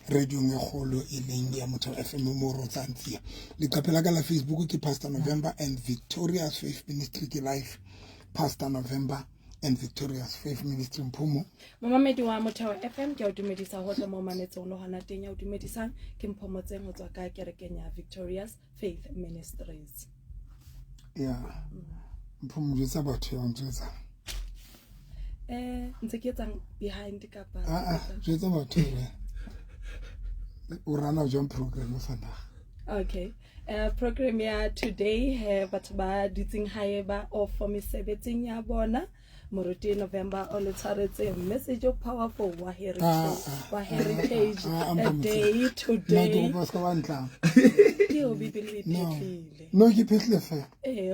radio e kgolo e leng ya Motheo FM mo Rotsantsia. Leqephe la ka la Facebook ke Pastor November and Victorious Faith Ministry ke live Pastor November and Victorious Faith Ministry Mphumo. Momamedi wa Motheo FM ke o dumedisa hohle mo manetsong lo hana teng ya o dumedisang ke Mphomotseng ho tswa ka kerekeng ya Victorious Faith Ministries. Yeah. Mphumo jwetsa batho ya ntsetsa. Ntse ke tsang behind ka pa. Jwetsa batho o rana jwa program fana. Okay. Program ya today batho ba ditsing haeba of for mesebetsing ya bona. Moruti November o le tshwaretse message of powerful wa heritage a day today. No, ke ba ntla. Ke o bibele iphetlile. No ke phetlile fe.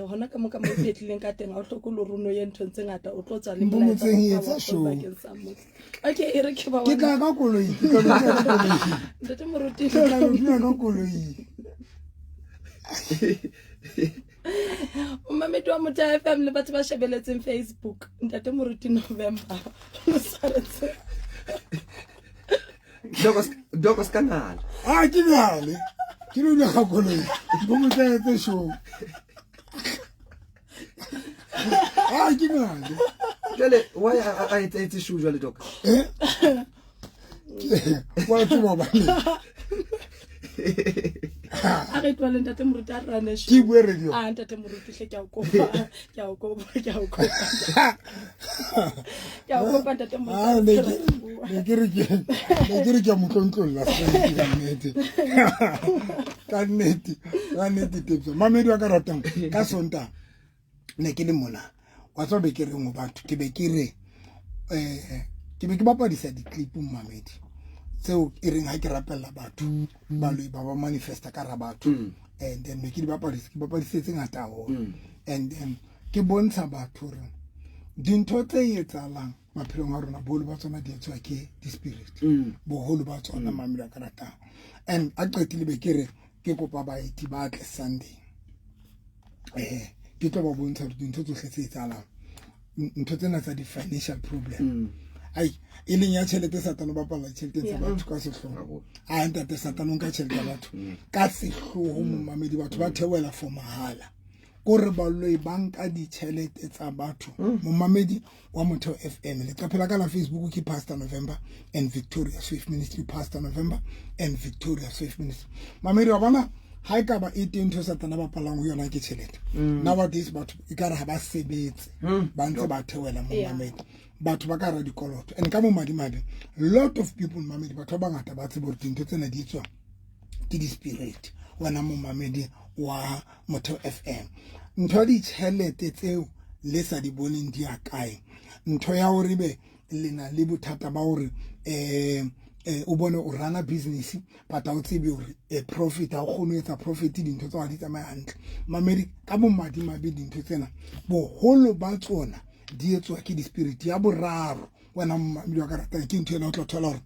Hona ka mo ka mo iphetlileng ka teng a o hlokolo runo ye nthong tse ngata o tlo tswa le molaetsa etsa show. Okay, e re ke ba ke tla ka koloi Ntate Moruti ke tla ka koloi. Mamedi wa Motheo FM le batho ba shebeletseng Facebook Ntate Moruti November Dokos kanal. Ke ngale ke lo le gakoloi bo motletse show. Ke ngale Jale why I it's show jale dok. Wa tswa ba Are twale Ntate Moruti a rana show. Ke bua radio. Ntate Moruti hle ke a kopa Ntate Moruti. Ne ke re ke motlontlolla ka nnete tepso mamedi wa ka ratang ka sonta ne ke le mona wa tswa be ke re mo batho ke be ke re ke be ke bapadisa di clip mamedi tseo e reng ha ke rapella batho ba lo ba manifesta ka ra batho and then me ke di bapadisetse ngata ho and then ke bontsha batho re dintho tse etsalang maphelong a rona boholo ba tsona di etswa ke di spirit boholo ba tsona mamedi a karata and a qetile be ke re ke kopa baeti ba tle Sunday ke tlo ba bontsha dintho tsohle tse etsalang ntho tsena tsa di financial problem ai e leng ya tšhelete satano ba pala tšhelete tsa batho ka sehloho a ntate satano ka tšhelete ya batho ka sehloho mo mamedi batho ba thewela for mahala gore ba loi banka di tšhelete tsa batho mo mamedi wa Motheo FM le qapela ka la Facebook ke Pastor November and Victorious Faith Ministry Pastor November and Victorious Faith Ministry mamedi wa bona ha ka ba 18 satana ba palang ho yona ke tšhelete nowadays batho e ka re ha ba sebetse ba ntse ba thewela mo mamedi batho ba ka ra dikoloto and ka mo madimadi lot of people mamedi batho ba ngata ba tsebo dintho tsena di tswa ke di spirit wana mo mamedi wa Motheo FM ntho di tšhelete tseo le sa di boneng di akae ntho ya hore be lena le bothata ba hore o bone o rana business but o tsebe hore profit a go no etsa profit dintho tsa di tsamaya hantle mamedi ka mo madimabe dintho tsena boholo ba tsona di etswa ke di spirit ya boraro wena mamedi wa karata ke ntho ena o tlo thola hore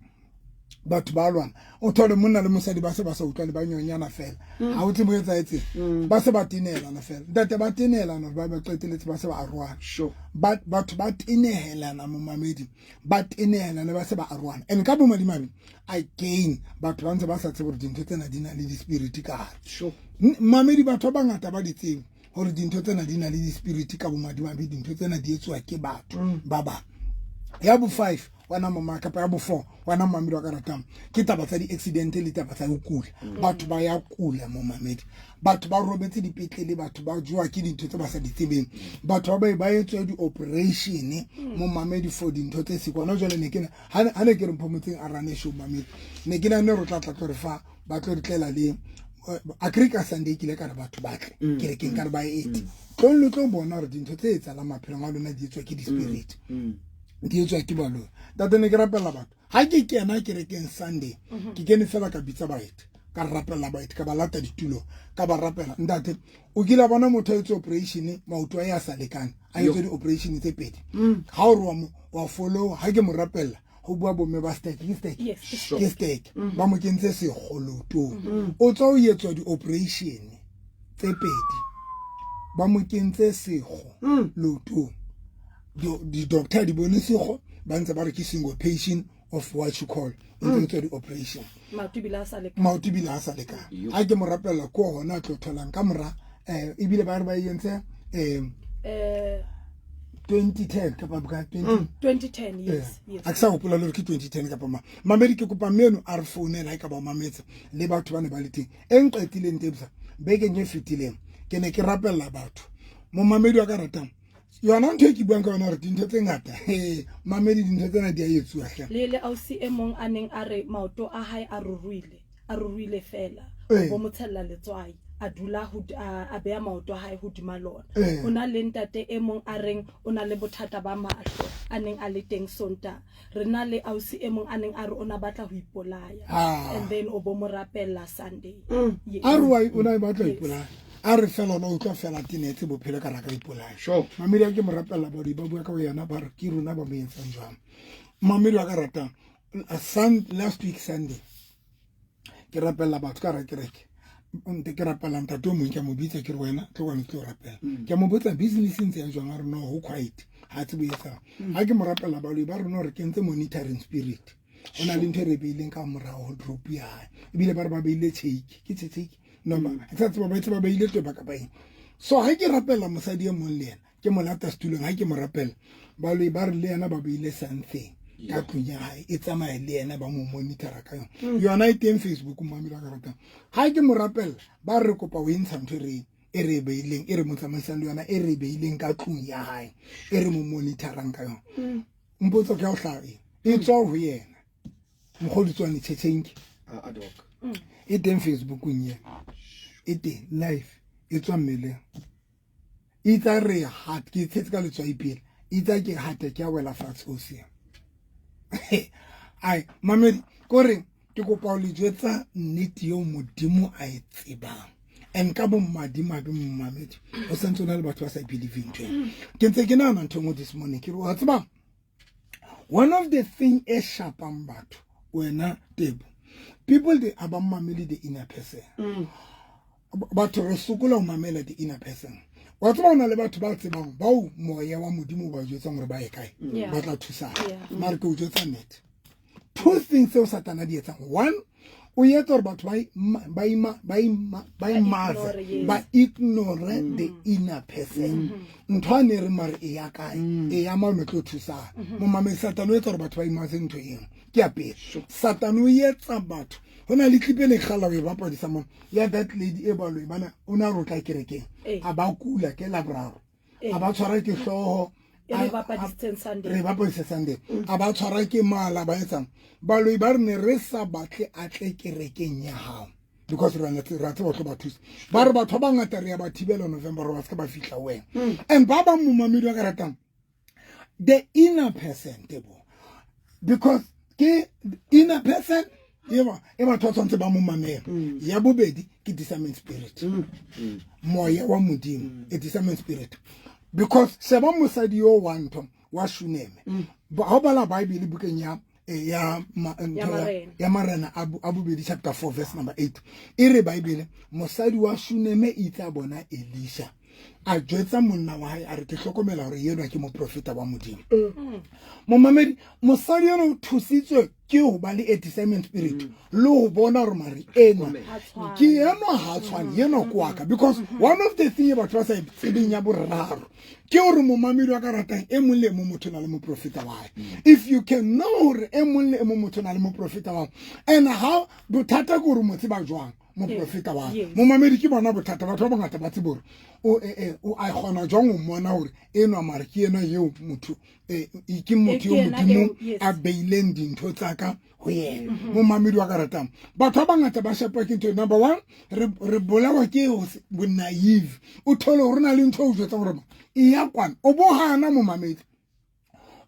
batho ba lwana o thole monna le mosadi ba se ba sa utlwane ba nyonyana fela ha o tsebo etsa etse ba se ba tinelana fela ntate ba tinelana ba ba qeteletse ba se ba arwana Sure. batho ba tinehelana mo mamedi ba tinehelana ba se ba arwana and ka bo madimabe again batho ba ntse ba sa tsebo dintho tsena di na le di spirit ka Sure. mamedi batho ba ngata ba di tsebo hore dintho tsena di na le di spirit ka bo madimabe dintho tsena di etswa ke batho ba ba ya bo 5 wana mama ka pa ya bo 4 wana mamedi wa karatang ke taba tsa di accident le taba tsa go kula batho ba ya kula mo mamedi batho ba robetse dipetlele batho ba joa ke dintho tse ba sa di tsebeng batho ba ba etswa di operation mo mamedi for dintho tse se kwana jole ne ke ha ne ke re Mphomotseng a rane show mamedi ne ke na ne ro tla tlo re fa ba tlo re tlela le Africa Sunday ke le ka re batho ba tle ke re ke nka re ba 8 tlo bona re dintho tse etsalang maphelong a lona di etswa ke di spirit di etswa ke balo tate ne ke rapela batho ha ke kena ke re ke Sunday ke kene fela ka bitsa baeti ka rapela baeti ka ba lata ditulo ka ba rapela ntate o kila bona motho etse operation maoto a ya sa lekane a etse di operation tse pedi ha o re wa follow ha ke mo rapela go bua bomme ba steak ke steak ba mo kentse se goloto o tswa o etswa di operation tse pedi ba mo kentse sego loto di doctor di bone sego ba ntse ba re ke single patient of what you call the operation maoto bila a sa leka a ke mo rapella ko hona tlo tholang ka mora ebile ba re ba yentse 2010 ka ba 2010 yes a sa gopola le ke 2010 ka pa mamedi ke kopa meno a re founela ka ba mametsa le batho ba ne ba le teng enqetileng tebisa beke nye fitileng ke ne ke rapella batho mo mamedi wa ka ratang yona ntho e ke buang ka yona re dintho tse ngata mamedi dintho tsena di a etsuwa hle le ausi e mong a neng a re maoto a hae a ruruile fela bo motshella letswai a dula a beya maoto a hae hodima lona o na le ntate e mong a reng o na le bothata ba mahlo a neng a le teng sonta re na le ausi e mong a neng a re ona batla ho ipolaya and then o bo mo rapella Sunday a re wa ona batla ho ipolaya a re fela no tla fela tinetse bophelo ka raka ipolaya mamedi a ke mo rapella ba di ba bua ka yona ba re ke rona ba mo etsang jwang mamedi wa ka rata last week Sunday ke rapella batho ka ra kereke nte ke rapella ntate o mong ke mo bitsa ke re wena ke wa ntlo rapella ke mo botsa business ntse ya jwang a re no ho quite ha tse boetsa ha ke mo rapella ba le ba re no re kentse monitoring spirit ona le ntho re beileng ka mora ho drop ya ebile ba re ba beile take ke take no ma tsa ba beile to ba ka ba so ha ke rapella mosadi e mong le yena ke mo lata stulong ha ke mo rapella ba le ba re le yena ba beile something ka tlonya hae e tsamaya le yena ba mo monitora ka yona e teng Facebook mamela ka rata ha ke mo rapella ba re kopa o intsha ntho e re beileng e re mo tsamaisang le yona e re beileng ka tlung ya hae e re mo monitorang ka yona mpotso ka o hlae e tswa ho yena mogolitswane tshetshenki e teng Facebook nye e teng live e tswa mmele e tsa re hat ke tsetsa ka letswa ipele e tsa ke hata ke a wela fatshe o se ai mamedi kore ke kopa o le jetsa nnete yo modimo a e tsebang and ka bo madima be mamedi o sentse na le batho ba sa believe in ke ntse ke nana ntho ngo this morning ke wa tseba one of the thing e sharpang batho wena tebo people they aba mamedi the inner person batho re sokola o mamela the inner person wa tseba ona le batho ba tsebang ba o moya wa modimo ba jetsa ngore ba e kae ba tla thusa mara ke o jetsa net two things o satana di etsa one o yetsa gore batho ba ignore the inner person ntwane re mare e ya kae e ya ma tlo thusa mo mame satana o yetsa gore batho ba imaze ntho eng ke ape satana o yetsa batho hona le clip le khala we ba padisa mo ya that lady e ba lo bana ona rotla kerekeng a ba kula ke la bravo a ba tshwara ke hloho re ba padisa Sunday a ba tshwara ke mala ba etsang ba lo ba re ne re sa batle a tle kerekeng ya hao because re na tsira tse botho ba thusa ba re batho ba ngata re ya ba thibela November ba ska ba fihla wena and ba ba mo mamedi wa ka ratang the inner person tebo because ke inner person e ba tshwantse ba mo mamela ya bobedi ke discernment spirit moya wa modimo e discernment spirit because se ba mosadi yo wanto wa shuneme ba bala bible bukeng ya Marena abubedi chapter 4 verse number 8 e re bible mosadi wa shuneme itsa bona Elisha a jwetsa monna wa hae a re ke hlokomela hore yena ke mo profeta wa modimo mo mamedi mosadi yona o thusitswe ke ho ba le discernment spirit le ho bona hore mari ena ke yena ha tshwane yena kwaka because one of the things about what's tsebeng ya boraro ke hore mo mamedi wa ka ratang e mong le mo motho na le mo profeta wa hae if you can know hore e mong le mo motho na le mo profeta wa and how bothata go re mo tseba jwang mo profeta wa mo mamedi ke bona bothata batho ba bangata ba tsebore o a gona jwang o mona hore eno mara ke ena yo motho ke motho yo modimo a beileng dintho tsaka ho yena mo mamedi wa ka ratang batho ba bangata ba shapa ke ntho number 1 re bolawa ke bo naive o thole hore na le ntho o jwetsa gore e ya kwana o bo hana mo mamedi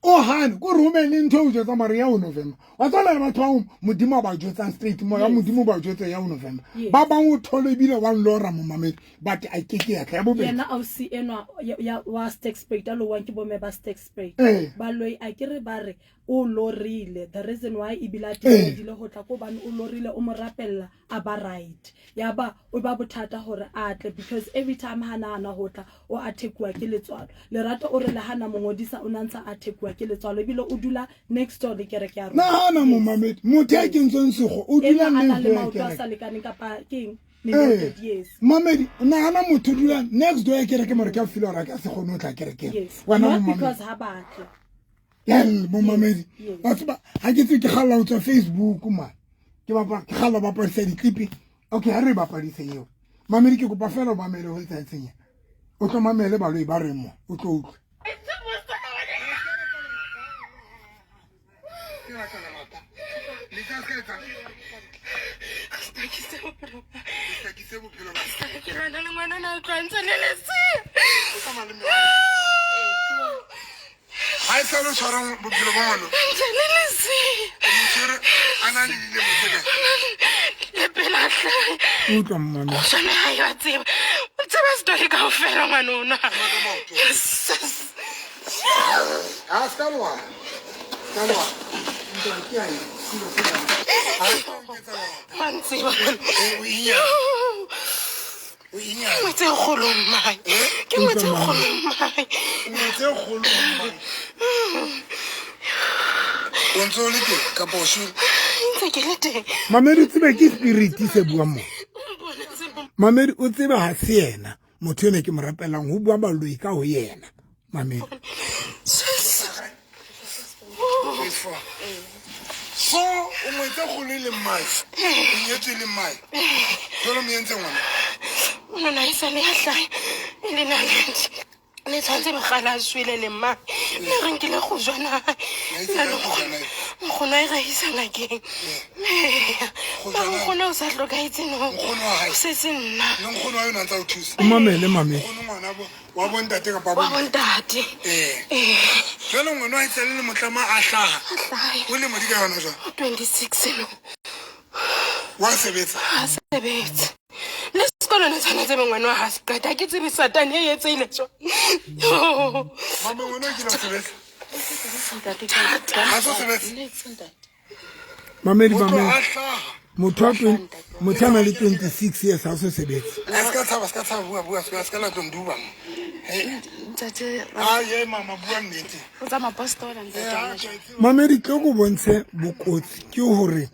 o hane go rumele ntho o jwetsa mara ya November wa tsala batho ba modimo ba jwetsa straight mo ya modimo ba jwetsa ya November ba bang o thole bile wa lora mo mamedi but a keke ya tla bobedi yena au si enwa ya wa stack spade lo wa ke bo me ba stack spade ba loi a ke re ba re o lorile the reason why e bila ke dile ho tla ko bana o lorile o mo rapella a ba right ya ba o ba bothata hore atle because every time hana hotla o attackwa ke letswalo lerato o re le hana mo ngodisa o nantsa attackwa wa ke letswalo ebile o dula next door le kereke ya na na mo mamedi motho ya kentsong sego o dula ana le next door ya maoto a kereke sa lekane kapa keng Eh, mamedi nagana motho dula next door ya kereke more ka filo ra ka se gone o tla kerekeng wena mo mamedi because ha batle yel mo mamedi ba tsaba ha ke tse ke galla o tswa Facebook man ke ba ke galla ba parisa ditlipi okay ha re ba parisa eo mamedi ke kopa fela ba mamele ho tsa tsenya o tlo mamele ba lo ba re mo o tlo utlwa Hai sa lo tshwarang bophelo ba ngwana. Motho ana le dile motho. Le pelahla. utlwa mmame Sona ha ya tseba. O tseba story ka ofela ngwana ona. Ah, skalwa. Skalwa. Ntwa ke ai. Mantsiba. O inya. O inya. Motse kholo mai. Ke motse kholo mai. Motse kholo mai. O ntso le ke ka bosho. Ntse ke le teng. mamedi tsebe ke spirit se bua mo mamedi o tsebe ha se yena motho ene ke mo rapelang ho bua baloi ka ho yena mamedi So, o motse kholo le mai. O nyetse le mai. Tolo me entse ngwana. Nona isa le hla. Ile na le tshwantse bagala swile le ma. Le renkile go jwana. La lo khona e raisana ke. Ba khona o sa hlokaitse no. Se se nna. Le nkgono wa yona tsa o thusa. o mamele mamedi Nkgono ngwana bo wa bontate ka pa Wa bo. bontate. Jalo ngwana wa itse le motlama a hlaha. O le modi ka yona jwa. 26 no. Wa sebetsa. Asebetse. Le sekolo ne tshwanetse ngwana wa hase qeta ke tsebe satane e etse ile jo. Mama ngwana ke la sebetsa. Ntate Ha so sebetsa. mamedi O tlo mamedi a hlaha. motho a na le 26 years ha o se sebetse Ska tsaba bua ska la tonduba. Ntate Ye mama bua nnete. o tsa mapostola ntate. mamedi ke go bontshe bokotsi ke hore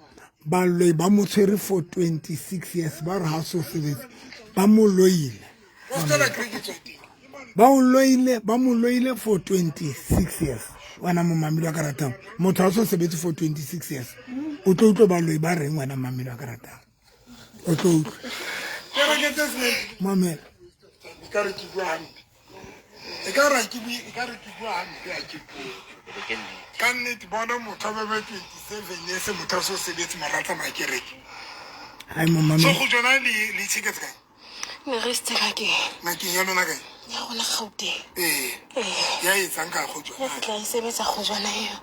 baloi ba mo tshwere for 26 years ba re ha so sebetse ba mo loile O ska la cricket. ba mo loile for 26 years wana mo mamedi wa karatang motho ha so sebetse for 26 years o tlo utlwa baloi ba reng wana mamedi wa karatang o tlo utlwa Ke re ke tsene. mamela Ka re ke bua hantle. E ka re ke bua hantle a ke bua. Ka nnete bona motho ba 27 years motho so sebetse marata ma kereke. hai mo So mamela go jona le tickets kae? Ne re stela ke. Nakeng ya lona kae? Ya gona Gauteng. Ya etsang ka go Ya jona. tla isebetsa go jwana eo.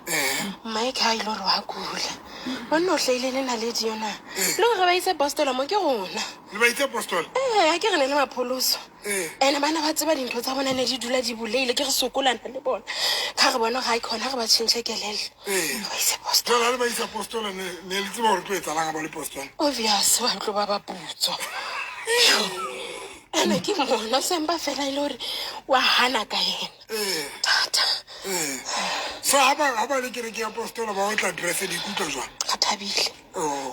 Mike ha ile re wa kula. Wona o hlaile le na le diona. Le gore ba ise postola mo ke rona. Le ba itse apostol. Ha ke re ne le mapholoso. Ene bana ba tseba dintho tsa bona ne di dula di buleile ke re sokolana le bona. Ka re bona ga ikona re ba tshintse kelelo. Ba ise postola. Jona le ba itse apostol ne le tseba gore tlo etsalang ba le apostol. Obvious wa tlo ba putswa. Ene ke mona semba fela ile hore wa hana ka yena. Tata. So ha ba le kereke ya apostol ba o tla dress di kutlo jwa. Ka thabile.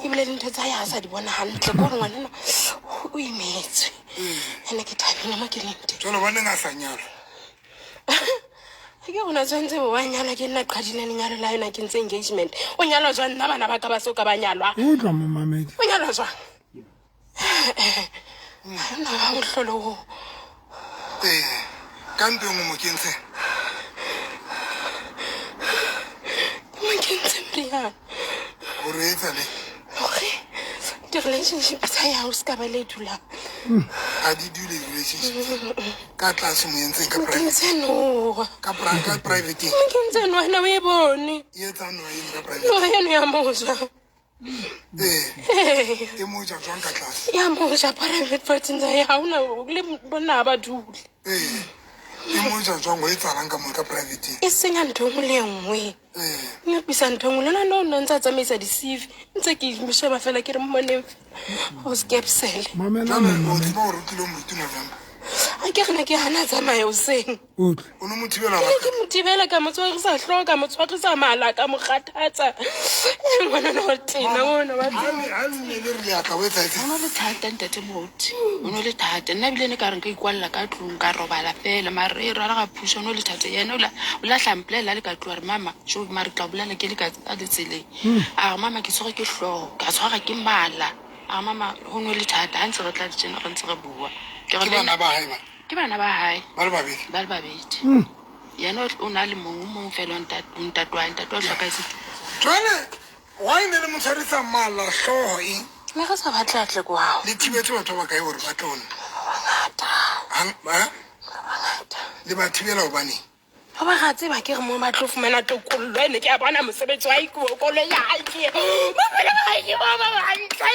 Ibile dintho tsa ya sa di bona hantle go re ngwana o imetswe. Ene ke thabile mo ke lente. Jona ba neng a sa nyalo. Ke gona tsantse wa nyala ke nna qadile lenyalo la yona ke ntse engagement. O nyalo jwa nna bana ba ka ba so ka ba nyalwa. o tla mo mamedi O nyalo jwa. Na ba mohlolo. Ka ntwe mo mokentse. Mo kentse Brian. O re etsa le. Okay. The relationship sa ya o ska ba le dula. A di dule relationship. Ka tlase mo entseng ka private. Kentse no. Ka private. Mo kentse no na we bone. E etsa no e ka private. No ya no ya mozwa. E mo ja jwang ka tlase. Ya mozwa private party nza ya una le bona ba dule. E mo ja jwang o etsalang ka mo ka private. E senya ntho mo le nngwe. Nya pisa ntho ngwe lona no ntse tsamaisa di CV ntse ke msheba fela ke re mmone o skepsele mamela Jona o tseba gore ke lo mo rutu November. a ke gana ke hana tsamaya hoseng utlwe o no mo thibela ke mo thibela ka mo tshwarisa hlooho ka mo tshwarisa mala ka mo kgathatsa ngwana no tena ngwana ba ha nne le re ya ka o etsa o no le thata ntate moti o no le thata nna bile ne ka reng ka ikwalla ka tlong ka robala fela mare e rala ga phusha no le thata yena o la hlamplela le ka tloa re mama jo mare tla bolela ke le ka le tseleng a mama ke tsoga ke hlooho ka tshwara ke mala a mama ho no le thata ha ntse re tla tsena re ntse re bua ke bana ba hae ba ke bana ba hae ba le babedi ba le babedi yena o na le mongwe fela ntatwa hloka setho jwale wa ine le motshwarisa mala hlooho eng le ga sa batlatle kwao le thibetse batho ba kae gore ba tlone le ba thibela gobaneng ba ba gatse ba ke re mo matlo fumana tokollo ene ke a bona mosebetsi wa ikolo ya hae ba bana ba hae ba ntla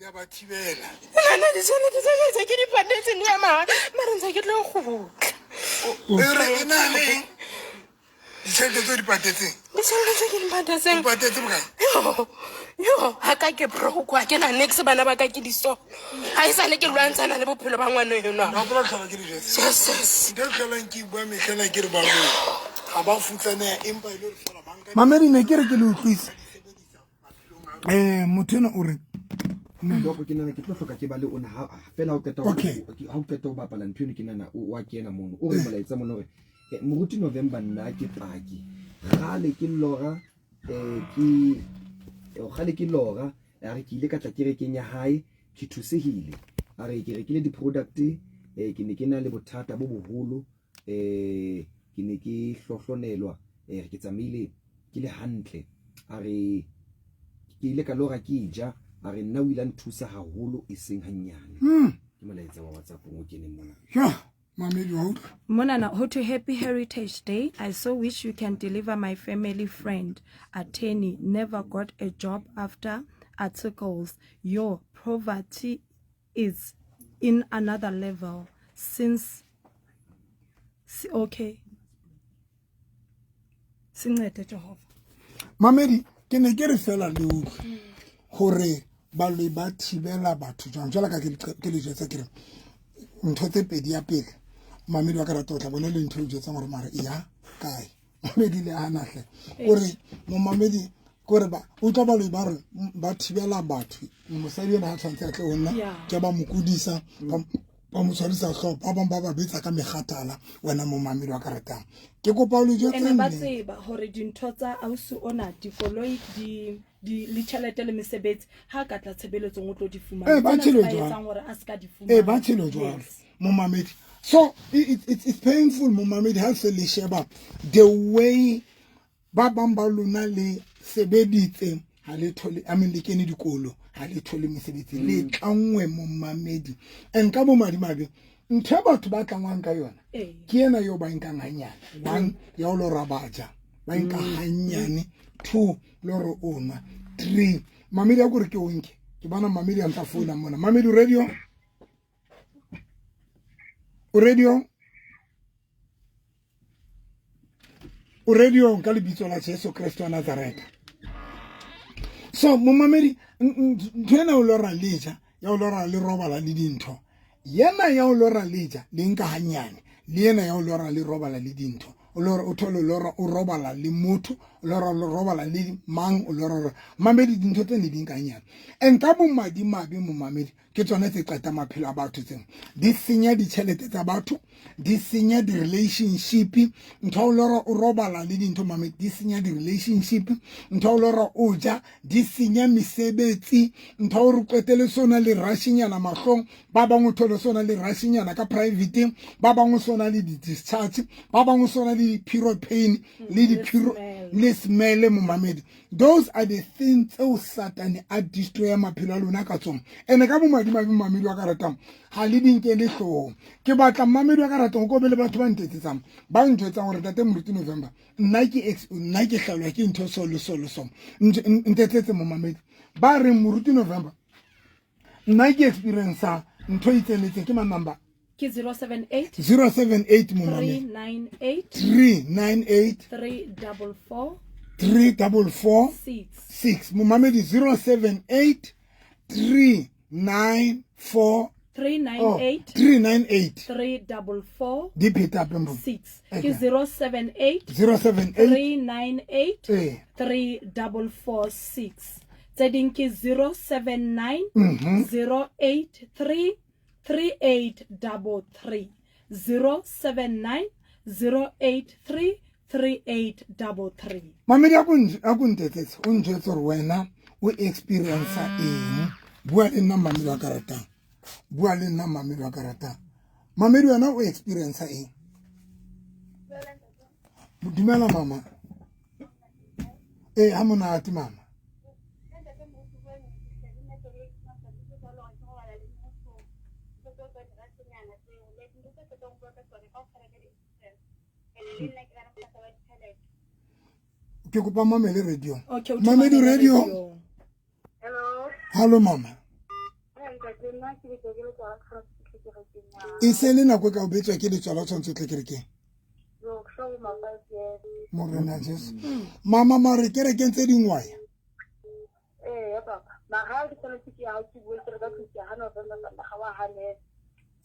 le ba thibela nana di sone tse ke di patetse ne ma mare ntse ke tlo gutla re ena le ditšhelete tse di patetseng di sone tse ke di patetseng di patetse bokae yo ha ka ke broke wa ke na next bana ba ka ke diso ha isa le ke lwantshana le bophelo ba ngwana eno ba bola tlhola ke di jetse yes ntle tlholang ke bua metlhela ke re ba go ga ba futlane empa ile re fola banka mamedi ne ke re ke le utlwisa motho ena o re Loko ke nana ke tlo hloka ke ba le ona ha fela o qeta ha o qeta o bapala ntho eno ke nana o wa kena mono o re molaetsa mono re moruti November nna ke paki gale ke lora ke lora a re ke ile ka tla ke re kenya hae ke thusehile a re ke rekile di product ke ne ke na le bothata bo boholo ke ne ke hlohlonelwa ke tsamaile ke le hantle a re ke ile ka lora ke ja a re nna o ile nthusa haholo e seng hanyane ke molaetsa wa WhatsApp o kene mona mamedi wa utlwa Monana, how to Happy Heritage Day. I so wish you can deliver my family friend, Ateni, never got a job after articles. Your poverty is in another level since okay. Sincede Jehovah. mamedi ke ne ke re fela le utlwe gore ba le ba thibela batho jang jala ka ke le jetsa ke re ntho tse pedi ya pele mamedi wa ka rata o tla bona le ntho e jetsa gore mare ya kae mamedi le anahle gore mo mamedi gore ba o tla ba le ba re ba thibela batho mosadi ena ha tshwantse a tle o nna ke ba mokudisa ba mo tshwarisa hlooho ba bang ba ba betsa ka megatala wena mo mamedi wa ka ratang ke kopa o le jetse ene ba tseba gore dintho tsa ausi ona dikoloi di le tšhelete le mesebetsi ha ka tla tshebeletsong o tlo di fumana ba tshelo jwalo ba tshelo jwalo mo mamedi so it's painful mo mamedi ha se le sheba the way ba bang ba lona le sebeditse ha le thole I mean le kene dikolo ha le thole mesebetsi le tlangwe mo mamedi and ka bo madimabe ntho batho ba tlangwang ka yona ke ena yo ba nkang hanyane one ya o lo rabaja ba nka hanyane two loro ona three mamedi a gore ke onke ke bana mamedi a ntla founa mona mamedi radio ka lebitso la Jesu Kristo wa Nazareta so mo mamedi ntwena o lora leja ya o lora le robala le dintho yena ya o lora leja le nka hanyane le yena ya o lora le robala le dintho o lora o thole lora o robala le motho o lora le robala le mang o lora mamedi dintho tse ne di nka hanyane and ka bo madimabe mo mamedi ke tsone tse qeta maphelo a batho tseng di senya ditšhelete tsa batho di senya di relationship ntho o lora o robala le dintho mamedi di senya di relationship ntho o lora o ja di senya mesebetsi ntho o re qetele sona le rashinyana mahlong ba bangwe thole sona le rashinyana ka private ba bangwe sona le di discharge ba bangwe sona le period pain le di le smell mo mamedi those are the things o Satan a destroy maphelo a lona ka tsona ene ka bo madimabe mamedi wa ka ratang ha le dinke le hloho ke batla mamedi wa ka ratang go bele batho ba ntetsetsang ba ntwetsa gore tate moruti November nna ke hlalwa ke ntho so ntetsetse mo mamedi ba re moruti November nna ke experience ntho itseletse ke manamba ke 078 mo mamedi 398 344 6 mo mamedi 078 394 398 398 344 di pheta pembo 6 ke 078 078 398 eh 3446 tse ding ke 079 083 3833 079 083 3833. Mamedi a kuntetetse o njwetse gore wena o experience eng bua le nna mamedi wa karatang bua le nna mamedi wa karatang mamedi wena o experience eng dumela mama ha monate mama ke kopa mamele radio Okay, mamedi radio Hello. hello mama e se le nako ka o betswa ke letswalo tshwantse tle kerekeng morena jesu mama mare kerekeng tse dingwaya Papa.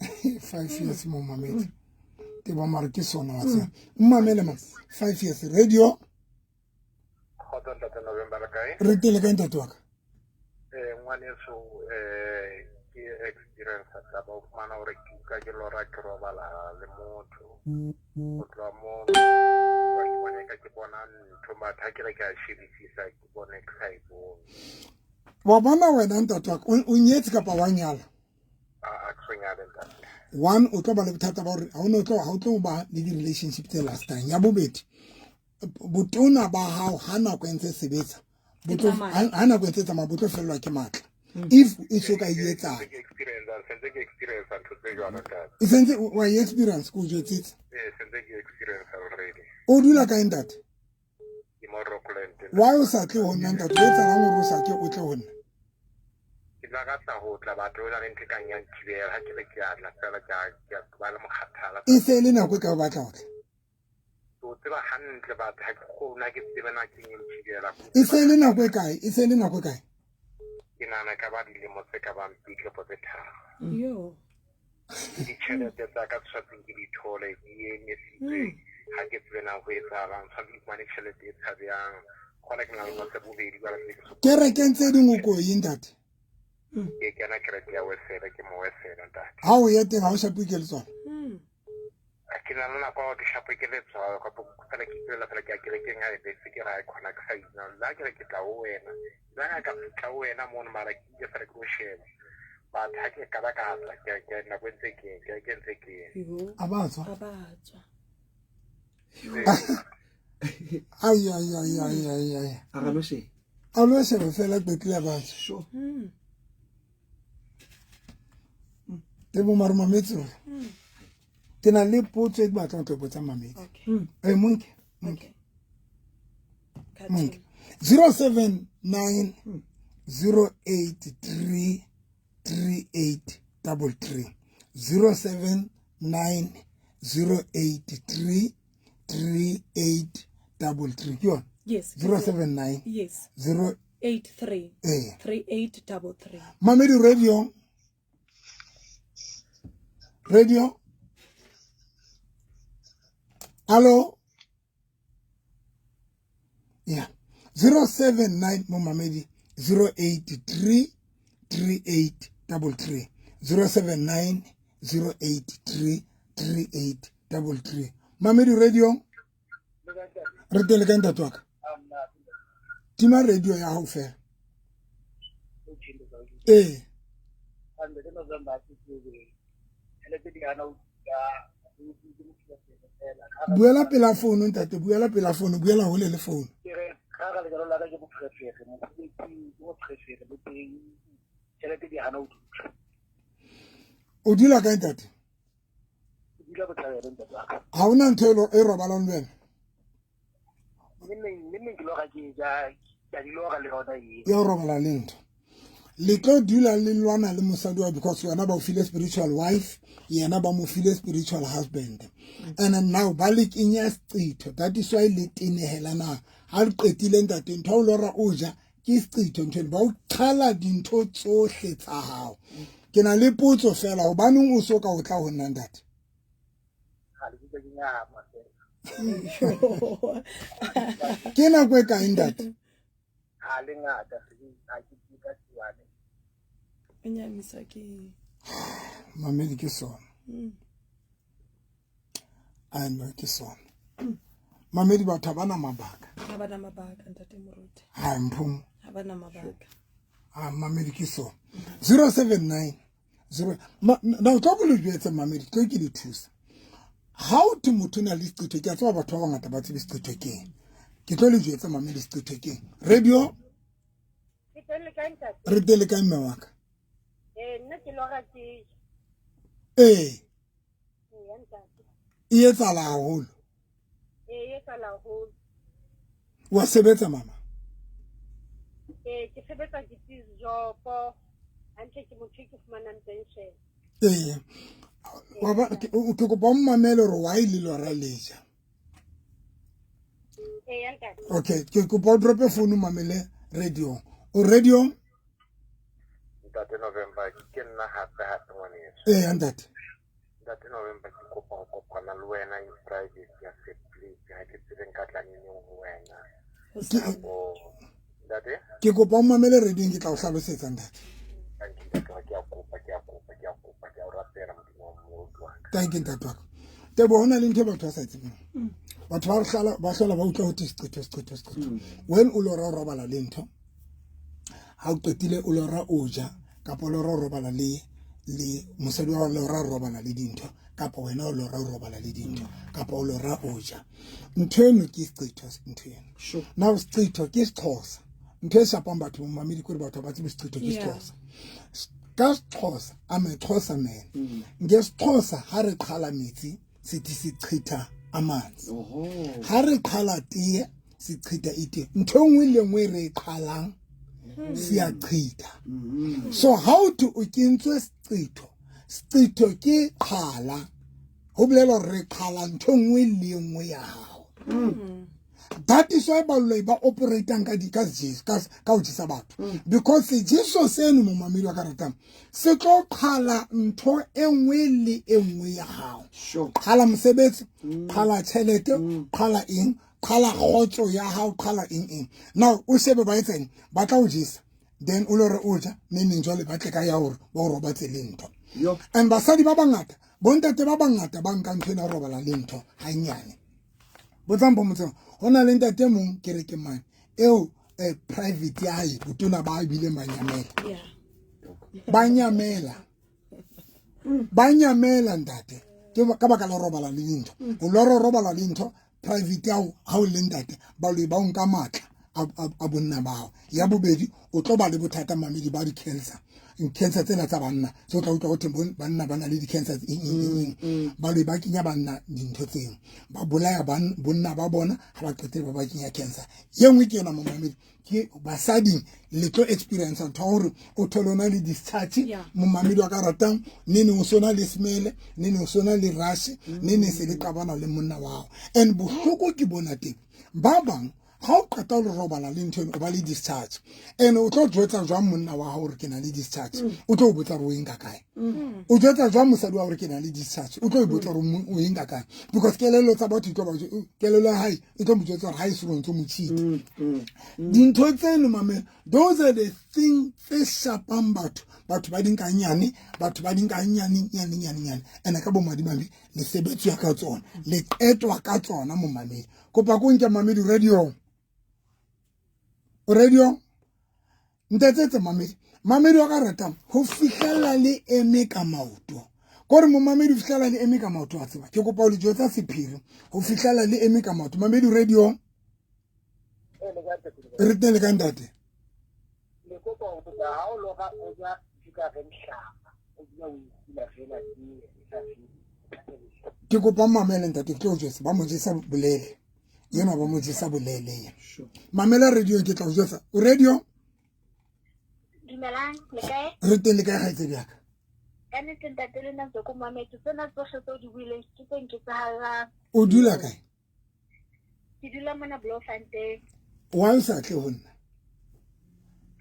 5 years mo mamedi ke ba mare ke sona wa tsa mmamele ma 5 years radio re tele ka ntate wa ka ngwaneso ke experience tsa ba fumana hore ka ke lora ke robala le motho o tla mo wa bona ke bona ntho matha ke ka shebisisa ke bona ke sa ibone wa bona wena ntate wa ka o nyetse kapa wa nyala a tsengale ntate one o tlo ba le bothata ba hore ha o tlo ba le di relationship tse lasting ya bobedi botona ba hao ha nako ntse sebetsa botlo ha nako ntse tsamaya botlo fellwa ke matla if e soka yetsa senze ke experience ntho tse jwalo ntate isentse wa experience ko jetsitse senze ke experience already o dula ka ntate ke mo Rockland wa o sa tle ho nna ntate o etsa la mo sa ke o tle ho nna ke la ka tsa ho tla batho ba le ntse ka nyang tshibela ha ke le ke atla fela ka ba le mokhathala e se le nako ka o batla ho tla o tseba hantle batho ha ke khona ke tseba na ke nyang tshibela e se le nako e kae e se le nako e kae ke nana ka ba dilemo tse ka bang pitlo po tse tharo Yo. di tšhelete tsa ka tshwantseng ke di thole di emisitse ha ke tsebe na ho etsahalang tshwantseng ke fumane tšhelete e tshabjang gona ke na le motse bobedi ba le kerekeng tse dingwe ko e ntate ke kena kereke ya wesele ke mo wesele ntate ha o ye teng ha o shape ke le tsona a ke na le nako ke shape ke le tswa ka fela ke tsela fela ke a kerekeng ha e bese ke ra khona ke sa ina la ke ke tla o wena la ka tla o wena mo mara ke fela ke o sheba ba tha ke ka ba ka tla ke na kwentse ke ntse ke abatswa Abatswa. ay a ga lo she a lo shebe fela betla abatswa sure te bo mare mametso ke na le potso e batlang go botsa mametso Okay. monke Okay. monke 079 083 3833 079 083 3833 ke yona Yes. 079 Yes. 0 83 eh 3833. Mamedi radio hello yeah 079 mo Mamedi 083 3833 079 083 3833 Mamedi radio re tele ka ntate wa ka tima radio ya hao fela buela pela phone ntate buela pela phone buela hole le phone o dula ka ntate ha ona ntho e robalang le wena ya robala le ntho le tlo dula le lwana le mosadi wa because wena ba o feel spiritual wife yena ba mo feel spiritual husband and now ba le kenya sicitho that is why le tenehelana ha le qetile ntate ntho o lora o ja ke sicitho ntho ba o qhala dintho tsohle tsa hao ke na le potso fela hobaneng o so ka o tla ho nna ntate ke na kwe ka ntate Nyamisa ke mamedi ke sona a no ke sona mamedi batho ba na mabaka ha bana mabaka ntate Moruti ha mpho ha bana mabaka mamedi ke sona 079 na o tlo bolo jwetse mamedi tlo ke di thusa how to motho na le sqitho ke a tswa batho ba ngata ba tsebe sqitho ke tlo le jwetse mamedi sqitho ke radio re tele ka mme waka nna ke loga ke e etsala haholo wa sebetsa mama ke sebetsa ke job hantle ke motho ke fumanang pension wa ba ke kopa mmamele re wa ile lora leja okay ke kopa drop phone mamele radio o radio Ntate November ke nna hape ngwaneso ntate Ntate November ke kopa go kopana le wena in private ya please ha ke tsebeng ka tlaneng ho wena Ntate ke kopa mmamele radio ke tla o hlalosetsa ntate thank you ntate wa te bona le ntho batho ba sa tsebeng batho ba hlola ba utla ho tisetho when o lo robala le ntho ha o qetile o lo ra oja kapo lo robala le mosadi wa lo robala le dintho kapo wena o lo robala le dintho kapo o lo ra oja ntho eno ke isqitho ntho eno now isqitho ke Xhosa ntho e shapang batho mo mamedi kore batho ba tsebe isqitho ke Xhosa ka Xhosa I'm a Xhosa man ngesixhosa ha re qhala metsi sithi sichitha amanzi ha re qhala tie sichitha ite ntho engwe le engwe re qhalang siyachitha so how to o kentswe sqitho ke qhala ho bolela re qhala ntho engwe le engwe ya hao that is why ba operating ka di ka o jisa batho because Jesus seno mo mamelo ka ratang se tlo qhala ntho engwe le engwe ya hao qhala mosebetsi qhala tšhelete qhala eng qhala khotso ya hao qhala eng now o shebe ba etseng ba tla o jisa then o lo re o ja neng jwale ba tle ka ya hore ba o roba tselento and basadi ba bangata bontate ba bangata ba nka ntho ena robala le ntho ha nyane botsampo motseng hona le ntate mong ke re ke mane eo private ya hae botona ba bile banyamela ntate ke ka baka la robala le dintho o lo robala le ntho private ya ha o le ntate ba lo ba nka matla a bonna bao ya bobedi o tlo ba le bothata mamedi ba di cancer tsena tsa banna so tla utlwa go banna ba na le di cancer ba le ba kinya banna dintho tseng ba bolaya bonna ba bona ha ba qetela ba kinya cancer yengwe ke yona mo mamedi ke basadi le tlo experience ntho hore o tholona le discharge mo mamedi wa ka ratang nene o sona le smell nene o sona le rush nene se le qabana le monna wao and bohloko ke bona teng ba bang ha o qeta le robala le ntho o ba le discharge and o tlo jwetsa jwang monna wa hao re ke na le discharge o tlo botsa re o enka kae o jwetsa jwang mosadi wa hore ke na le discharge o tlo botsa re o enka kae because kelelo tsa batho tlo ba kelelo ya hae e tlo mo jwetsa re ha e se ntse mo cheat dintho tseno mame those are the things tse shapang batho ba dinka nyane batho ba dinka nyane and ka bo madimabe le sebetso ya ka tsona le qetwa ka tsona mo mamedi kopa ko nke mamedi radio ntetsetse mamedi wa ka ratang ho fihlela le eme ka maoto gore mo mamedi ho fihlela le eme ka maoto a tseba ke kopa o le jwetsa sephiri ho fihlela le eme ka maoto mamedi radio re tele ka ntate le kopa ho tla ha o loga o ja dika re mhlaba o bua o itsila fela ke kopa mamele ntate ke tlo jwetsa ba mo jesa bolele yena ba mo jesa bolele mamela radio ke tla jwetsa o radio dumelang le kae re tele ka ga itse diaka kana ntate le nna go mametso tsena tsohle tso di buile ke tseng ke tsa o dula kae ke dula mona Bloemfontein wa o sa tle ho nna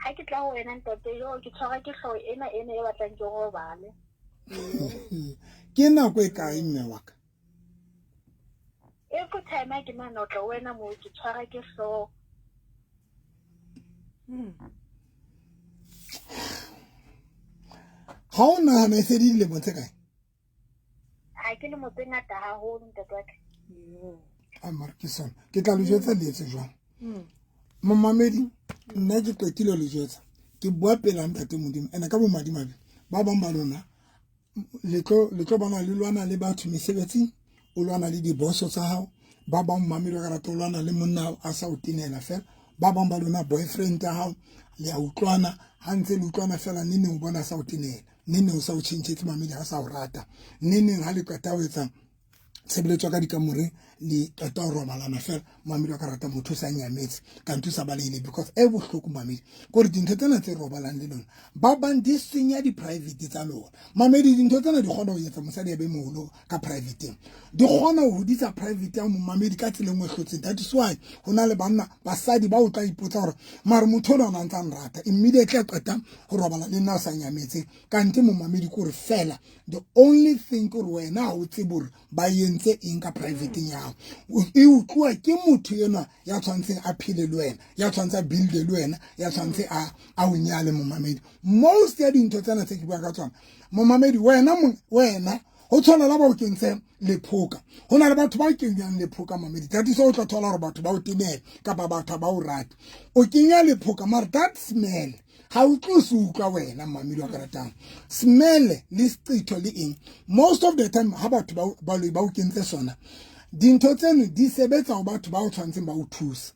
ha ke tla ho wena ntate yo ke tshwara ke hlooho ena e batlang ke robale. Ke nako e kae mme wa ka? Every time I get nana o tla wena mo ke tshwara ke hlooho. Ha o nahana e se di dilemo tse kae? Ha ke le mo tse ngata haholo ntate wa ka. Markison ke tla le jwetsa le etse jwang? Momamedi nna ke qetile le jwetsa ke bua pela ntate modimo ene ka bo madimabe ba bang ba lona le tlo bana le lwana le batho mesebetsing o lwana le diboso tsa hao ba bang mamedi ka rata o lwana le monna a sa o tinela fela ba bang ba lona boyfriend ya hao le a utlwana ha ntse le utlwana fela nne o bona sa o tinela nne o sa o tshintshetse mamedi ha sa o rata nne ha le qeta ho etsa tshebeletso ka dikamore le qeta ho robalana fela mamedi ka rata motho sa nyametse ka nthusa balele because e bohloko mamedi gore dintho tsena tse robalang le lona ba bang di senya di private tsa lona mamedi dintho tsena di kgona ho etsa mosadi ya be moholo ka private di kgona ho hodisa private ya mamedi ka tsela engwe hlotseng that is why hona le banna basadi ba o tla ipotsa gore mare motho le ona ntse rata immediately a qeta ho robala le nna sa nyametse kante mo mamedi gore fela the only thing gore wena ha o tsebore ba yentse eng ka private ya e utlwa ke motho yena ya tshwantseng a phile le wena ya tshwantsa build le wena ya tshwantse a o nyale mo mamedi most ya dintho tsena tse ke bua ka tsona mo mamedi wena ho tshwana la ba o kentse lephoka hona le batho ba kenyang lephoka mamedi that is o tla thola gore batho ba o tinela ka ba batho ba o rata o kenya lephoka mara that smell ha o tlo se utlwa wena mamedi wa karatang smell le sqitho le eng most of the time ha batho ba o kentse sona dintho tseno di sebetsa go batho ba o tshwantseng ba o thusa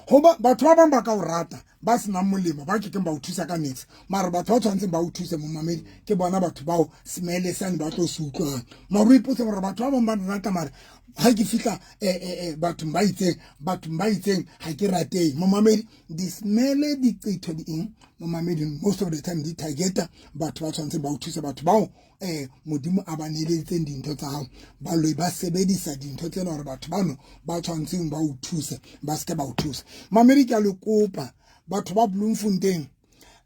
hoba batho ba bang ba ka o rata ba sena molemo ba ke ba o thusa ka netse mara batho ba tshwantseng ba o thuse mo mamedi ke bona batho ba o smele sane ba tlo se utlwa mara o ipotse gore batho ba bang ba rata mara ha ke fitla batho ba itseng ha ke ratei mo mamedi di smele di qitho di eng mo mamedi most of the time di targeta batho ba tshwantseng ba o thusa batho bao modimo a ba neletseng dintho tsa hao ba lo ba sebedisa dintho tsena hore batho bano ba tshwantseng ba o thuse ba se ba o thusa mamedi ke a le kopa batho ba Bloemfontein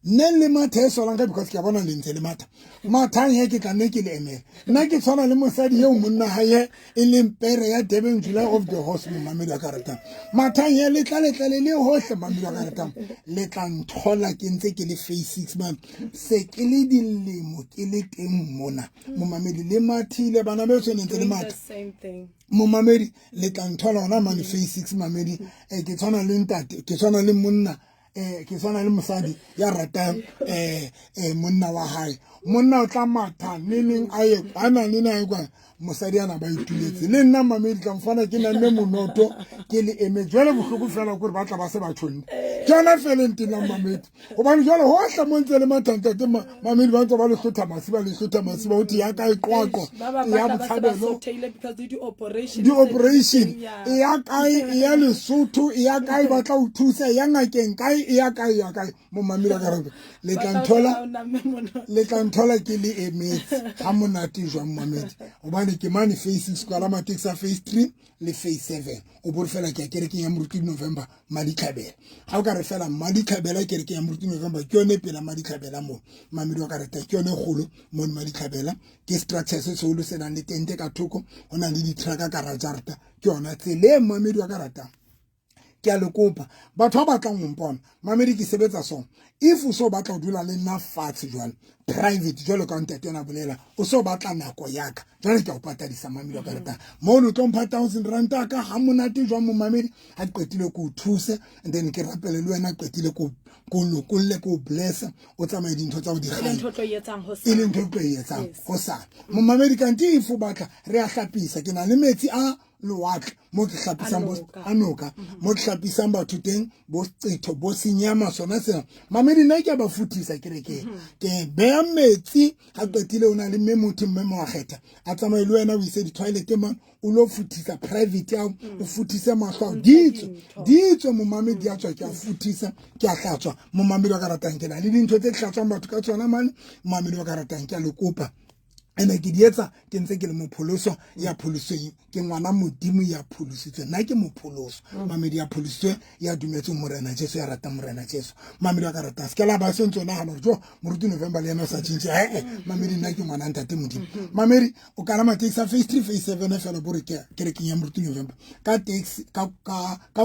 nne le matha e solang ka because ke a bona le ntse le matha mathang he ke tla nne ke le emela nna ke tshwana le mosadi eo monna hae e leng pere ya Durban July of the Horse mo mamedi wa karatang mathang he le tla le hohle mamedi wa karatang le tla nthola ke ntse ke le face 6 man se ke le dilemo ke le teng mona mo mamedi le mathile bana be tsone ntse le matha mo mamedi le tla nthola ona man face 6 mamedi ke tshwana le ntate ke tshwana le monna ke swana le mosadi ya ratang monna wa hae monna o tla matha neneng a ye ana nena kwa mosadi ana ba ituletse le nna mamedi ka mfana ke na nne monoto ke le eme jwale bohloko fela gore ba tla ba se ba tshonne tsona fela ntina mamedi hobane jwale ho hla montse le mathanta mamedi ba ntse ba le hlotha masiba o ti ya ka iqwaqwa ya botshabelo di operation ya kai ya Lesotho ya kai ba tla o thusa ya ngakeng kai ya kai mo mamedi ka rebe le tla nthola ke le emetse ha monate jwa mamedi hobane ke mane face 6 kwa la mateksa face 3 le face 7 o bo fela ke kerekeng ya moruti November Maditlhabela ha o ka re fela Maditlhabela kerekeng ya moruti November ke yone pela Maditlhabela mo mamedi wa ka reta ke yone golo mo Maditlhabela ke structure se solo se nang le tente ka thoko hona le di truck ka rajarta ke yona tsele mamedi wa ka reta ke a le kopa batho ba batlang ho mpona mamedi ke sebetsa sona if o so batla ho dula le nna fatshe jwale private jwale ka ntate yona bolela o so batla nako yaka jwale ke a o patadisa mamedi wa ka reta mo lo tlo mpha 1000 rand ka ha monate jwa mo mamedi a qetile ko thuse and then ke rapele le wena qetile ko lokolle ko bless o tsamaye dintho tsa o di gale ntho tlo yetsang ho sa ile ntho tlo yetsang ho sa mo mamedi ka nti if o batla re a hlapisa ke na le metsi a loatla mo ke hlapisang bo anoka mo ke hlapisang batho teng bo qetho bo senyama sona se mamedi nna ke ba futisa kereke ke beya metsi ha qetile ona le memothi mmemo wa kgetha a tsamaye le wena o ise di toilet man o lo futisa private ya o futisa mahlo ditso mo mamedi ya tswa ke a futisa ke a hlatswa mo mamedi wa ka ratang ke na le dintho tse hlatswang batho ka tsona man mamedi wa ka ratang ke a le kopa ene ke dietsa ke ntse ke le mopholoso ya pholosweng ke ngwana modimo ya pholositswe nna ke mopholoso mamedi ya pholositswe ya dumetse morena Jesu ya rata morena Jesu mamedi wa ka rata se ke la ba se ntse nagana jo moruti November le ena sa tshintse mamedi nna ke ngwana ntate modimo mamedi o kana ma taxi face 3 face 7 fela bore ke re ke ya moruti November ka taxi ka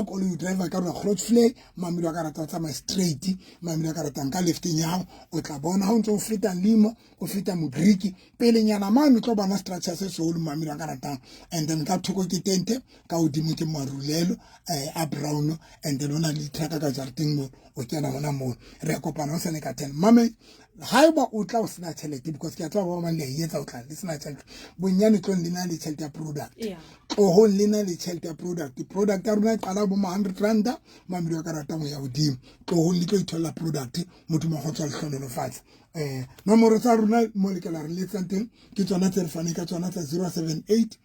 koloi driver ka rona Groote Vlei mamedi wa ka rata tsa my straight mamedi wa ka rata nka left nyao o tla bona ha o ntse o feta Limo o feta Modriki pele nyana mane tlo bana structure se solo mamedi wa ka ratang and then ka thoko ke tente ka odimo ke marulelo a brown and then ona le traka ka jarting mo o kena hona mo re kopana o sene ka 10 mame haiba o tla o sena tšhelete because ke tla ba mang le yetsa o tla le sena tšhelete bonyane tlo lena le tšhelete ya product o ho lena le tšhelete ya product ya rona qala bo 100 rand mamedi wa ka ratang ya odimo tlo ho le tlo ithola product motho mo go tswa le hlololo fatshe nomoro tsa rona mo le kala re le tsanteng ke tsona tse re fane ka tsona tsa 078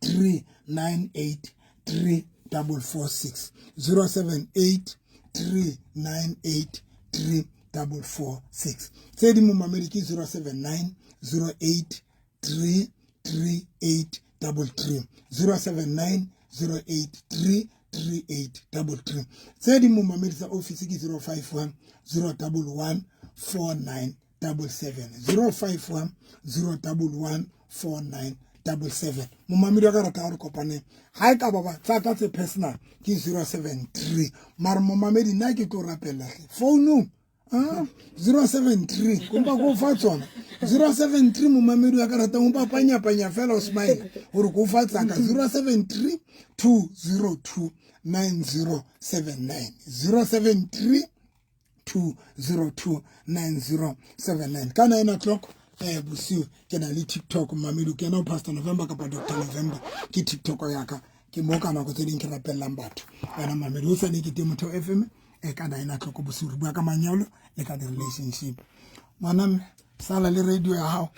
398 3446 078 398 3446 tse di mo mamedi ke 079 08 338 33 079 08 338 tse di mo mamedi sa office ke 051 011 4977 051 011 4977 mo mamedi wa ka rata re kopane ha e ka baba tsa ka tse personal ke 073 mara mo mamedi nna ke tlo rapella phone 073 kumba go fa tsona 073 mo mamedi wa ka rata mo papanya fela o smile gore go fa tsaka 073 202 9079 073 202 9079 ka 9 o'clock bosiu ke na le TikTok mamedi ke na Pastor November kapa Dr November ke TikTok ya ka ke mo kana go tseding ke rapellang batho bana mamedi o sane ke temo Motho FM ka 9 o'clock bosiu re bua ka manyalo le ka relationship mana sala le radio ya hao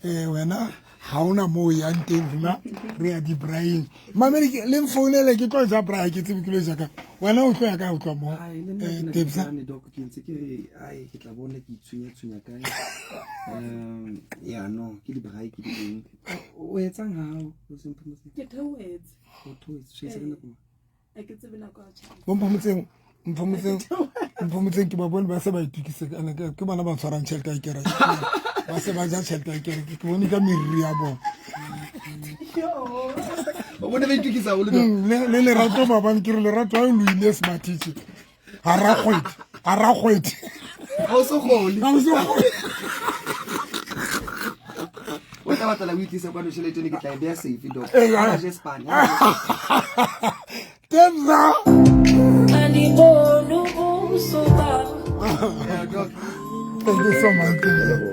wena ha ona mo ya nteng rena re ya di brain mamedi le mfounele ke tlo ja braai ke tsebe ke lo ja ka wena o tlo ya ka o tlo mo tebsa ne doc ke ntse ke ai ke tla bona ke tsunya kae ya no ke di braai ke di o etsang ha o simple mo ke thowetse o thoetse se se nna ko a ke tsebe na kwa cha mphomotseng ke ba bone ba se ba itukise ke bana ba tshwarang tšhelete ya kere ba se ba ja tšhelete ya kere ke bone ka meriri ya bona o bone ba itukisa o le lerato babane ke re lerato a o lo ile smartiche a rakgwete ha o so gole o tla batla la witlisa kwa no tšhelete ne ke tla e bea safe doc a je Spain tebza Alibonu busuka thank you so much